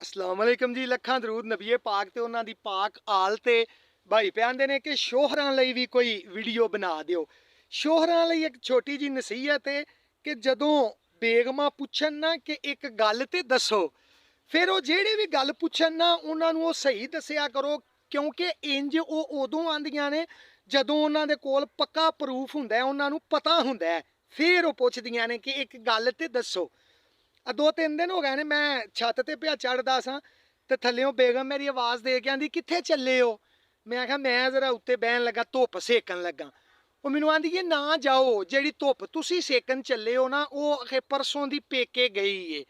अस्सलाम वालेकुम जी। ਲੱਖਾਂ ਦਰੂਦ ਨਬੀਏ ਪਾਕ ਤੇ ਉਹਨਾਂ ਦੀ ਪਾਕ ਆਲ ਤੇ ਭਾਈ ਪਿਆਂਦੇ ਨੇ ਕਿ ਸ਼ੋਹਰਾਂ ਲਈ ਵੀ ਕੋਈ ਵੀਡੀਓ ਬਣਾ ਦਿਓ। ਸ਼ੋਹਰਾਂ ਲਈ ਇੱਕ ਛੋਟੀ ਜੀ ਨਸੀਹਤ ਹੈ ਕਿ ਜਦੋਂ ਬੇਗਮਾਂ ਪੁੱਛਣ ਨਾ ਕਿ ਇੱਕ ਗੱਲ ਤੇ ਦੱਸੋ, ਫਿਰ ਉਹ ਜਿਹੜੀ ਵੀ ਗੱਲ ਪੁੱਛਣ ਨਾ ਉਹਨਾਂ ਨੂੰ ਉਹ ਸਹੀ ਦੱਸਿਆ ਕਰੋ, ਕਿਉਂਕਿ ਇੰਜ ਉਹ ਉਦੋਂ ਆਂਦੀਆਂ ਨੇ ਜਦੋਂ ਉਹਨਾਂ ਦੇ ਕੋਲ ਪੱਕਾ ਪ੍ਰੂਫ ਹੁੰਦਾ ਹੈ, ਉਹਨਾਂ ਨੂੰ ਪਤਾ ਹੁੰਦਾ ਹੈ, ਫਿਰ ਉਹ ਪੁੱਛਦੀਆਂ ਨੇ ਕਿ ਇੱਕ ਗੱਲ ਤੇ ਦੱਸੋ। ਆ 2-3 ਦਿਨ ਹੋ ਗਏ ਨੇ ਮੈਂ ਛੱਤ ਤੇ ਪਿਆ ਚੜਦਾ ਸਾਂ ਤੇ ਥੱਲਿਓਂ ਬੇਗਮ ਮੇਰੀ ਆਵਾਜ਼ ਦੇ ਕੇ ਆਂਦੀ ਕਿੱਥੇ ਚੱਲੇ ਹੋ। ਮੈਂ ਕਿਹਾ ਮੈਂ ਜ਼ਰਾ ਉੱਤੇ ਬਹਿਣ ਲੱਗਾ, ਧੁੱਪ ਸੇਕਣ ਲੱਗਾ। ਉਹ ਮੈਨੂੰ ਆਂਦੀ ਇਹ ਨਾ ਜਾਓ, ਜਿਹੜੀ ਧੁੱਪ ਤੁਸੀਂ ਸੇਕਣ ਚੱਲੇ ਹੋ ਨਾ ਉਹ ਅਖੇ ਪਰਸੋਂ ਦੀ ਪੇਕੇ ਗਈ ਏ।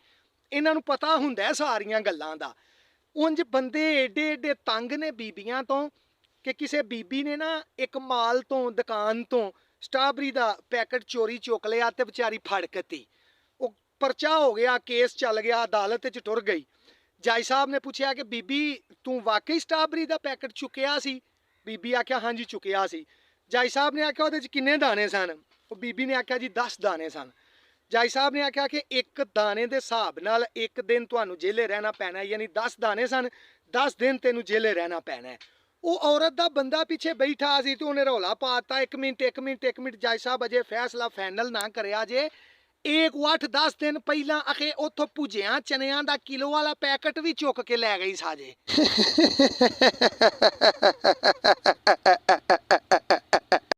ਇਹਨਾਂ ਨੂੰ ਪਤਾ ਹੁੰਦਾ ਸਾਰੀਆਂ ਗੱਲਾਂ ਦਾ। ਉਂਝ ਬੰਦੇ ਏਡੇ ਏਡੇ ਤੰਗ ਨੇ ਬੀਬੀਆਂ ਤੋਂ ਕਿ ਕਿਸੇ ਬੀਬੀ ਨੇ ਨਾ ਇੱਕ ਮਾਲ ਤੋਂ ਦੁਕਾਨ ਤੋਂ ਸਟ੍ਰਾਬਰੀ ਦਾ ਪੈਕਟ ਚੋਰੀ ਚੁੱਕ ਲਿਆ ਤੇ ਵਿਚਾਰੀ ਫੜਕਤੀ। ਉਹ ਪਰਚਾ ਹੋ ਗਿਆ, ਕੇਸ ਚੱਲ ਗਿਆ, ਅਦਾਲਤ 'ਚ ਟੁਰ ਗਈ। ਜੱਜ ਸਾਹਿਬ ਨੇ ਪੁੱਛਿਆ ਕਿ ਬੀਬੀ ਤੂੰ ਵਾਕਈ ਸਟ੍ਰਾਬਰੀ ਦਾ ਪੈਕਟ ਚੁੱਕਿਆ ਸੀ? ਬੀਬੀ ਆਖਿਆ ਹਾਂਜੀ ਚੁੱਕਿਆ ਸੀ। ਜੱਜ ਸਾਹਿਬ ਨੇ ਆਖਿਆ ਉਹਦੇ 'ਚ ਕਿੰਨੇ ਦਾਣੇ ਸਨ? ਉਹ ਬੀਬੀ ਨੇ ਆਖਿਆ ਜੀ 10 ਦਾਣੇ ਸਨ। ਜੱਜ ਸਾਹਿਬ ਨੇ ਆਖਿਆ ਕਿ ਇੱਕ ਦਾਣੇ ਦੇ ਹਿਸਾਬ ਨਾਲ ਇੱਕ ਦਿਨ ਤੁਹਾਨੂੰ ਜੇਲੇ ਰਹਿਣਾ ਪੈਣਾ, ਯਾਨੀ 10 ਦਾਣੇ ਸਨ, 10 ਦਿਨ ਤੈਨੂੰ ਜੇਲੇ ਰਹਿਣਾ ਪੈਣਾ। ਉਹ ਔਰਤ ਦਾ ਬੰਦਾ ਪਿੱਛੇ ਬੈਠਾ ਸੀ ਤੇ ਉਹਨੇ ਰੌਲਾ ਪਾਤਾ, 1 ਮਿੰਟ 1 ਮਿੰਟ 1 ਮਿੰਟ ਜੱਜ ਸਾਹਿਬ ਅਜੇ ਫੈਸਲਾ ਫਾਈਨਲ ਨਾ ਕਰਿਆ ਜੇ। ਇੱਕ 8-10 ਦਿਨ ਪਹਿਲਾਂ ਅਖੇ ਉੱਥੋਂ ਭੁਜਿਆ ਚਨਿਆਂ ਦਾ ਕਿਲੋ ਵਾਲਾ ਪੈਕਟ ਵੀ ਚੁੱਕ ਕੇ ਲੈ ਗਈ ਸਾਜੇ।